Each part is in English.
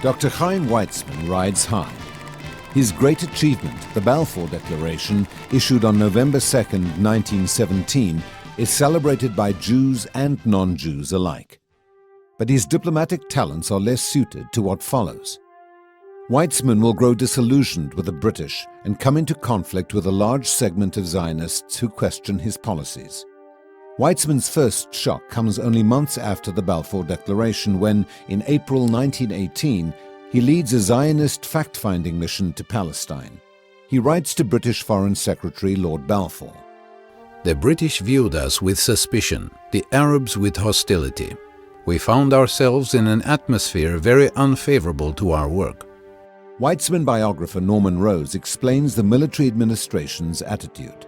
Dr. Chaim Weizmann rides high. His great achievement, the Balfour Declaration, issued on November 2, 1917, is celebrated by Jews and non-Jews alike. But his diplomatic talents are less suited to what follows. Weizmann will grow disillusioned with the British and come into conflict with a large segment of Zionists who question his policies. Weizmann's first shock comes only months after the Balfour Declaration when, in April 1918, he leads a Zionist fact-finding mission to Palestine. He writes to British Foreign Secretary Lord Balfour. The British viewed us with suspicion, the Arabs with hostility. We found ourselves in an atmosphere very unfavorable to our work. Weizmann biographer Norman Rose explains the military administration's attitude.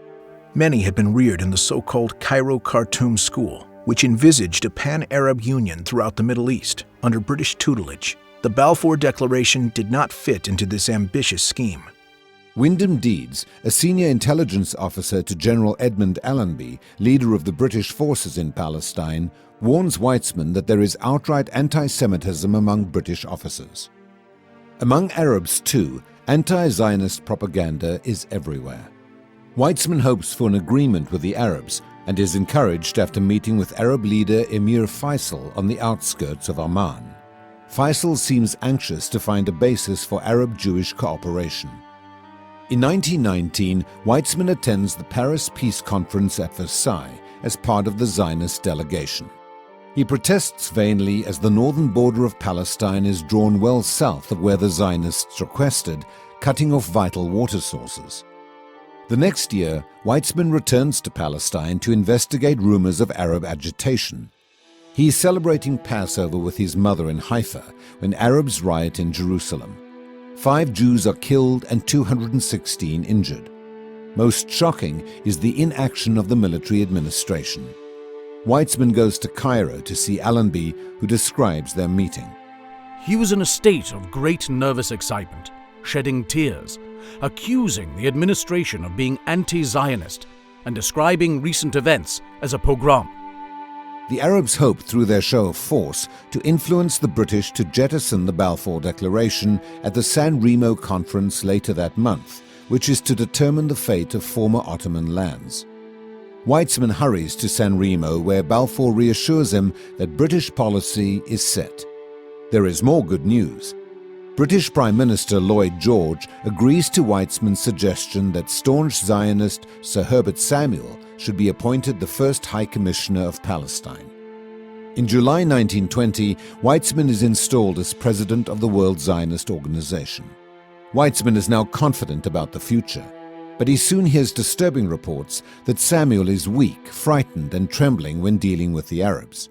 Many had been reared in the so-called Cairo-Khartoum school, which envisaged a pan-Arab union throughout the Middle East under British tutelage. The Balfour Declaration did not fit into this ambitious scheme. Wyndham Deeds, a senior intelligence officer to General Edmund Allenby, leader of the British forces in Palestine, warns Weizmann that there is outright anti-Semitism among British officers. Among Arabs, too, anti-Zionist propaganda is everywhere. Weizmann hopes for an agreement with the Arabs and is encouraged after meeting with Arab leader Emir Faisal on the outskirts of Amman. Faisal seems anxious to find a basis for Arab-Jewish cooperation. In 1919, Weizmann attends the Paris Peace Conference at Versailles as part of the Zionist delegation. He protests vainly as the northern border of Palestine is drawn well south of where the Zionists requested, cutting off vital water sources. The next year, Weizmann returns to Palestine to investigate rumors of Arab agitation. He is celebrating Passover with his mother in Haifa when Arabs riot in Jerusalem. 5 Jews are killed and 216 injured. Most shocking is the inaction of the military administration. Weizmann goes to Cairo to see Allenby, who describes their meeting. He was in a state of great nervous excitement, shedding tears, accusing the administration of being anti-Zionist and describing recent events as a pogrom. The Arabs hope through their show of force to influence the British to jettison the Balfour Declaration at the San Remo conference later that month, which is to determine the fate of former Ottoman lands. Weizmann hurries to San Remo, where Balfour reassures him that British policy is set. There is more good news. British Prime Minister Lloyd George agrees to Weizmann's suggestion that staunch Zionist Sir Herbert Samuel should be appointed the first High Commissioner of Palestine. In July 1920, Weizmann is installed as president of the World Zionist Organization. Weizmann is now confident about the future, but he soon hears disturbing reports that Samuel is weak, frightened, and trembling when dealing with the Arabs.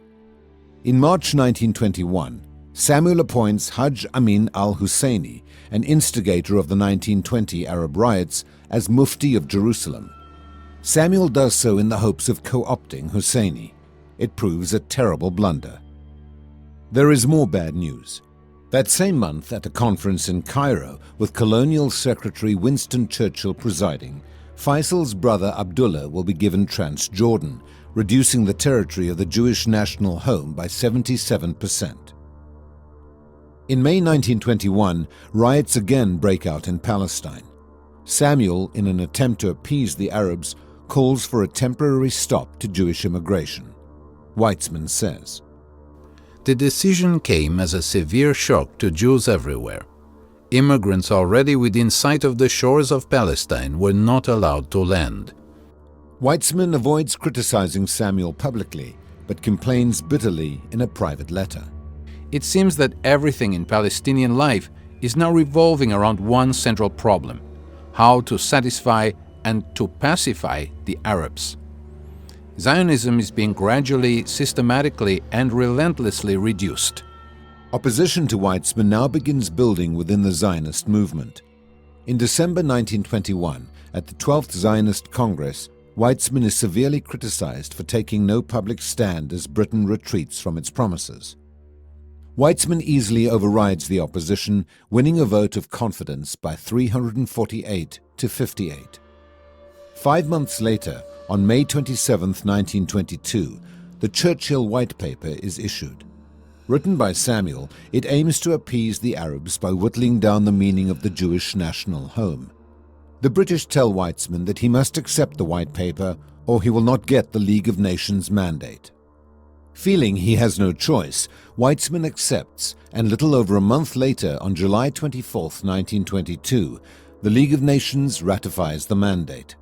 In March 1921, Samuel appoints Hajj Amin al-Husseini, an instigator of the 1920 Arab riots, as Mufti of Jerusalem. Samuel does so in the hopes of co-opting Husseini. It proves a terrible blunder. There is more bad news. That same month, at a conference in Cairo, with Colonial Secretary Winston Churchill presiding, Faisal's brother Abdullah will be given Transjordan, reducing the territory of the Jewish national home by 77%. In May 1921, riots again break out in Palestine. Samuel, in an attempt to appease the Arabs, calls for a temporary stop to Jewish immigration. Weizmann says, The decision came as a severe shock to Jews everywhere. Immigrants already within sight of the shores of Palestine were not allowed to land. Weizmann avoids criticizing Samuel publicly, but complains bitterly in a private letter. It seems that everything in Palestinian life is now revolving around one central problem: how to satisfy and to pacify the Arabs. Zionism is being gradually, systematically, and relentlessly reduced. Opposition to Weizmann now begins building within the Zionist movement. In December 1921, at the 12th Zionist Congress, Weizmann is severely criticized for taking no public stand as Britain retreats from its promises. Weizmann easily overrides the opposition, winning a vote of confidence by 348 to 58. 5 months later, on May 27, 1922, the Churchill White Paper is issued. Written by Samuel, it aims to appease the Arabs by whittling down the meaning of the Jewish national home. The British tell Weizmann that he must accept the White Paper or he will not get the League of Nations mandate. Feeling he has no choice, Weizmann accepts, and little over a month later, on July 24, 1922, the League of Nations ratifies the mandate.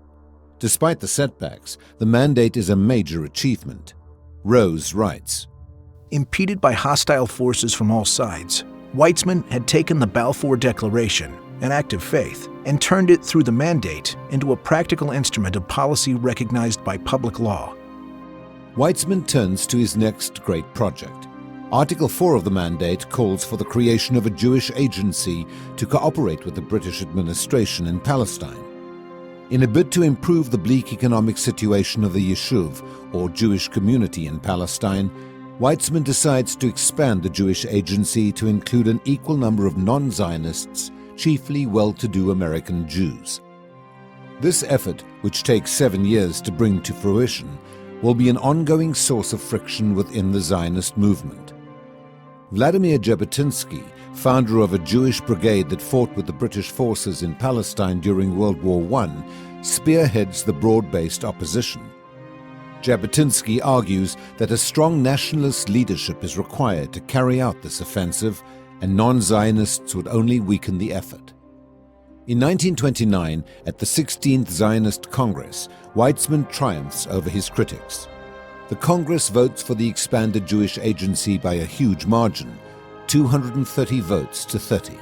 Despite the setbacks, the mandate is a major achievement. Rose writes, Impeded by hostile forces from all sides, Weizmann had taken the Balfour Declaration, an act of faith, and turned it through the mandate into a practical instrument of policy recognized by public law. Weizmann turns to his next great project. Article 4 of the mandate calls for the creation of a Jewish agency to cooperate with the British administration in Palestine. In a bid to improve the bleak economic situation of the Yishuv, or Jewish community in Palestine, Weizmann decides to expand the Jewish agency to include an equal number of non-Zionists, chiefly well-to-do American Jews. This effort, which takes 7 years to bring to fruition, will be an ongoing source of friction within the Zionist movement. Vladimir Jabotinsky, founder of a Jewish brigade that fought with the British forces in Palestine during World War I, spearheads the broad-based opposition. Jabotinsky argues that a strong nationalist leadership is required to carry out this offensive, and non-Zionists would only weaken the effort. In 1929, at the 16th Zionist Congress, Weizmann triumphs over his critics. The Congress votes for the expanded Jewish agency by a huge margin, 230 votes to 30.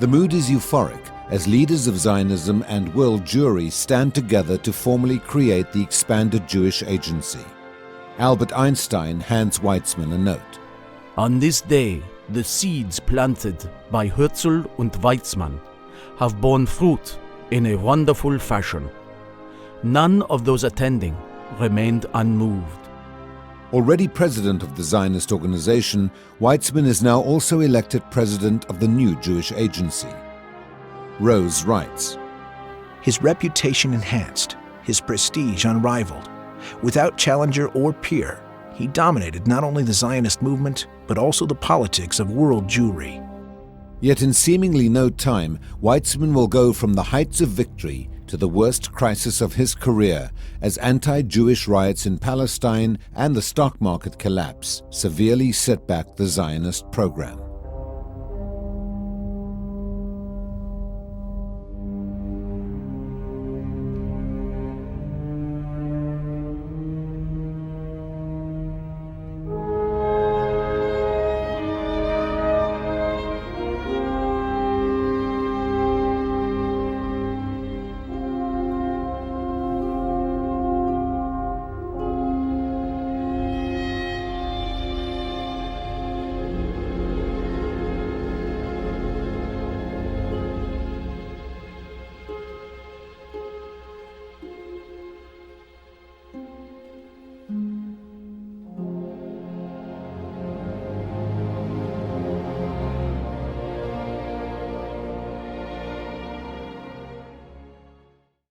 The mood is euphoric as leaders of Zionism and world Jewry stand together to formally create the expanded Jewish agency. Albert Einstein hands Weizmann a note. On this day, the seeds planted by Herzl and Weizmann have borne fruit in a wonderful fashion. None of those attending remained unmoved. Already president of the Zionist organization, Weizmann is now also elected president of the new Jewish agency. Rose writes, His reputation enhanced, his prestige unrivaled. Without challenger or peer, he dominated not only the Zionist movement, but also the politics of world Jewry. Yet in seemingly no time, Weizmann will go from the heights of victory to the worst crisis of his career as anti-Jewish riots in Palestine and the stock market collapse severely set back the Zionist program.